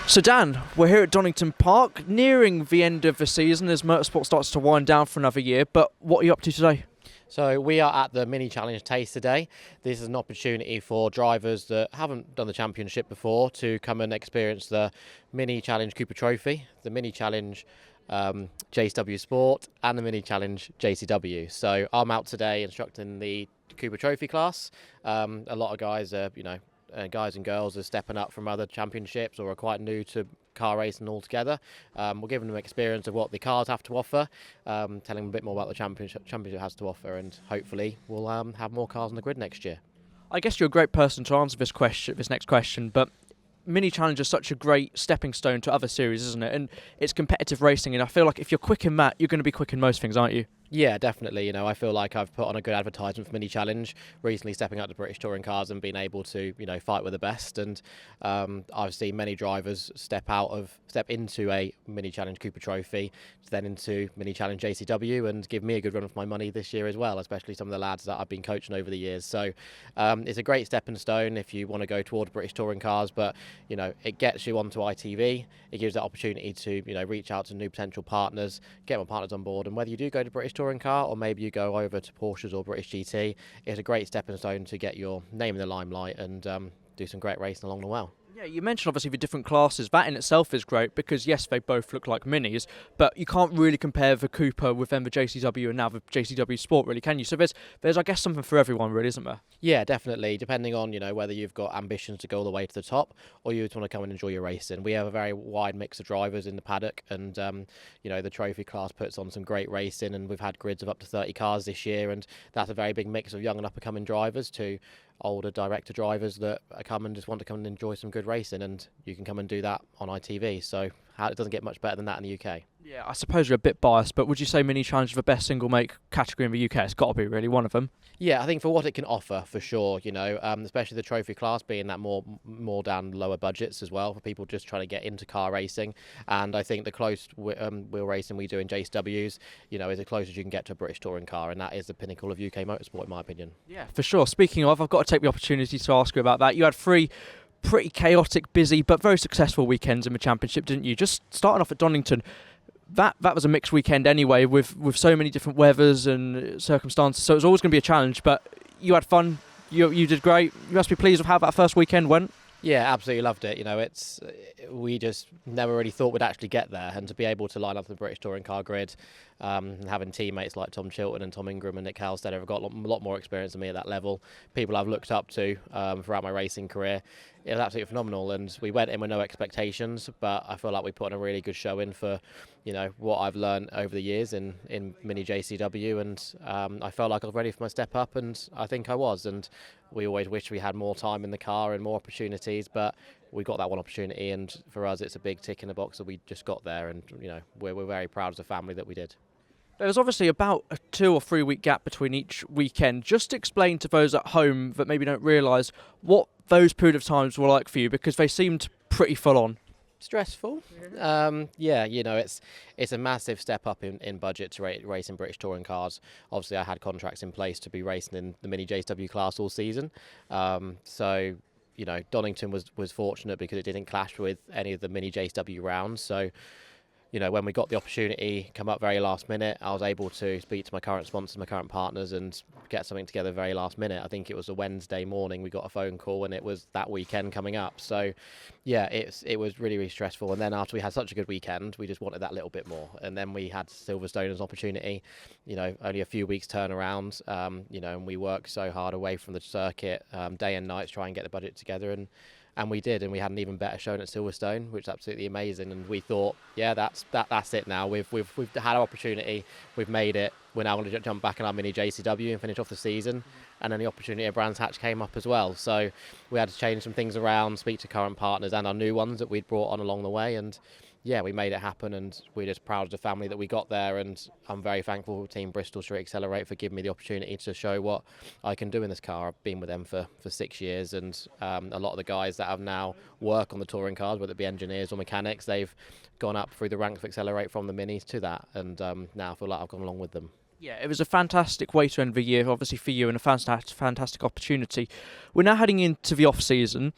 So Dan, we're here at Donington Park, nearing the end of the season as motorsport starts to wind down for another year, but what are you up to today? So we are at the Mini Challenge Taste today. This is an opportunity for drivers that haven't done the championship before to come and experience the Mini Challenge Cooper Trophy, the Mini Challenge JCW Sport and the Mini Challenge JCW. So I'm out today instructing the Cooper Trophy class. A lot of guys are, guys and girls are stepping up from other championships or are quite new to car racing altogether. We're giving them experience of what the cars have to offer, telling them a bit more about the championship has to offer, and hopefully we'll have more cars on the grid next year. I guess you're a great person to answer this next question, but Mini Challenge is such a great stepping stone to other series, isn't it? And it's competitive racing, and I feel like if you're quick in that, you're going to be quick in most things, aren't you? Yeah, definitely. I feel like I've put on a good advertisement for Mini Challenge, recently stepping up to British Touring Cars and being able to, fight with the best. And I've seen many drivers step into a Mini Challenge Cooper Trophy, then into Mini Challenge JCW, and give me a good run for my money this year as well, especially some of the lads that I've been coaching over the years. So it's a great stepping stone if you want to go toward British Touring Cars, but it gets you onto ITV. It gives that opportunity to reach out to new potential partners, get my partners on board, and whether you do go to British Touring Car or maybe you go over to Porsches or British GT, it's a great stepping stone to get your name in the limelight and do some great racing along the way. Yeah, you mentioned obviously the different classes. That in itself is great because yes, they both look like minis, but you can't really compare the Cooper with then the JCW and now the JCW Sport, really, can you? So there's I guess something for everyone, really, isn't there? Yeah, definitely. Depending on whether you've got ambitions to go all the way to the top or you just want to come and enjoy your racing. We have a very wide mix of drivers in the paddock, and the trophy class puts on some great racing, and we've had grids of up to 30 cars this year, and that's a very big mix of young and up and coming drivers to older director drivers that come and just want to come and enjoy some good racing, and you can come and do that on ITV. So it doesn't get much better than that in the UK. Yeah, I suppose you're a bit biased, but would you say Mini Challenge is the best single make category in the UK? It's got to be, really, one of them. Yeah, I think for what it can offer, for sure, especially the trophy class being that more down lower budgets as well for people just trying to get into car racing. And I think the close wheel racing we do in JCWs, is as close as you can get to a British touring car, and that is the pinnacle of UK motorsport, in my opinion. Yeah, for sure. Speaking of, I've got to take the opportunity to ask you about that. You had 3 pretty chaotic, busy, but very successful weekends in the championship, didn't you? Just starting off at Donington, that was a mixed weekend anyway, with so many different weathers and circumstances, so it was always going to be a challenge, but you had fun, you did great. You must be pleased with how that first weekend went. Yeah, absolutely loved it. We just never really thought we'd actually get there, and to be able to line up the British Touring Car grid, and having teammates like Tom Chilton and Tom Ingram and Nick Halstead have got a lot more experience than me at that level, people I've looked up to throughout my racing career. It was absolutely phenomenal, and we went in with no expectations, but I feel like we put on a really good show in for what I've learned over the years in Mini JCW, and I felt like I was ready for my step up, and I think I was. And we always wish we had more time in the car and more opportunities, but we got that one opportunity, and for us it's a big tick in the box that we just got there, and we're very proud as a family that we did. There's obviously about a 2 or 3 week gap between each weekend. Just explain to those at home that maybe don't realise what those period of times were like for you, because they seemed pretty full on. Stressful. It's a massive step up in budget to race in British touring cars. Obviously I had contracts in place to be racing in the Mini JCW class all season, so Donington was fortunate because it didn't clash with any of the Mini JCW rounds. So when we got the opportunity come up very last minute, I was able to speak to my current sponsors, my current partners, and get something together very last minute. I think it was a Wednesday morning we got a phone call, and it was that weekend coming up. So yeah, it was really, really stressful. And then after we had such a good weekend, we just wanted that little bit more. And then we had Silverstone as an opportunity, only a few weeks turnaround, and we worked so hard away from the circuit, day and night, to try and get the budget together. And we did, and we had an even better showing at Silverstone, which is absolutely amazing. And we thought, yeah, that's it now. We've had our opportunity, we've made it. We're now going to jump back in our Mini JCW and finish off the season. And then the opportunity at Brands Hatch came up as well. So we had to change some things around, speak to current partners and our new ones that we'd brought on along the way. And yeah, we made it happen, and we're just proud of the family that we got there, and I'm very thankful for Team Bristol Street Accelerate for giving me the opportunity to show what I can do in this car. I've been with them for 6 years, and a lot of the guys that have now work on the touring cars, whether it be engineers or mechanics, they've gone up through the ranks of Accelerate from the Minis to that, and now I feel like I've gone along with them. Yeah, it was a fantastic way to end the year, obviously for you, and a fantastic opportunity. We're now heading into the off-season.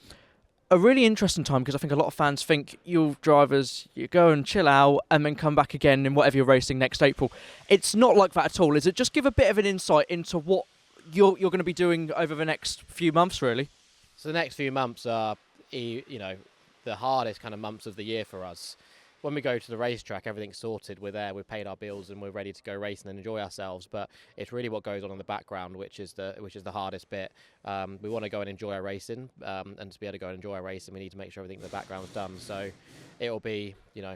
a really interesting time because I think a lot of fans think you drivers, you go and chill out and then come back again in whatever you're racing next April. It's not like that at all, is it? Just give a bit of an insight into what you're going to be doing over the next few months, really. So the next few months are, the hardest kind of months of the year for us. When we go to the racetrack, everything's sorted. We're there, we've paid our bills, and we're ready to go racing and enjoy ourselves. But it's really what goes on in the background, which is the hardest bit. We want to go and enjoy our racing, and to be able to go and enjoy our racing, we need to make sure everything in the background's done. So it'll be,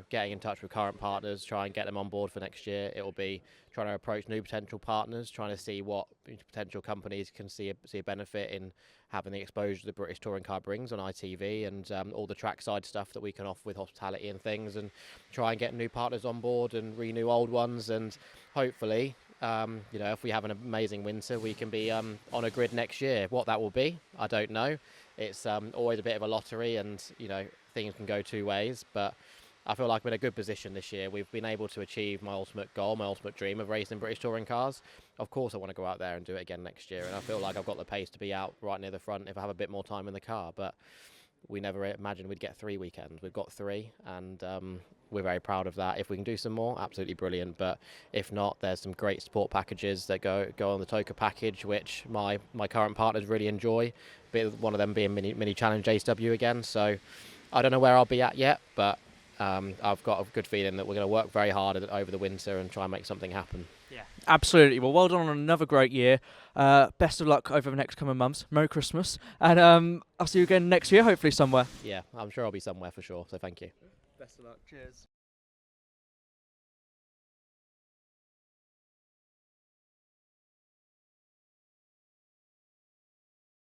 getting in touch with current partners, try and get them on board for next year. It'll be trying to approach new potential partners, trying to see what potential companies can see a benefit in having the exposure the British Touring Car brings on ITV, and all the trackside stuff that we can offer with hospitality and things, and try and get new partners on board and renew old ones, and hopefully if we have an amazing winter, we can be on a grid next year. What that will be, I don't know. It's always a bit of a lottery, and things can go two ways, but I feel like we're in a good position this year. We've been able to achieve my ultimate goal, my ultimate dream of racing British touring cars. Of course I want to go out there and do it again next year, and I feel like I've got the pace to be out right near the front if I have a bit more time in the car, but we never imagined we'd get 3 weekends. We've got 3, and we're very proud of that. If we can do some more, absolutely brilliant, but if not, there's some great support packages that go on the Toka package, which my current partners really enjoy, one of them being Mini Challenge JSW again. So I don't know where I'll be at yet, but I've got a good feeling that we're going to work very hard over the winter and try and make something happen. Yeah, absolutely. Well done on another great year. Best of luck over the next coming months. Merry Christmas. And I'll see you again next year, hopefully somewhere. Yeah, I'm sure I'll be somewhere for sure. So thank you. Best of luck. Cheers.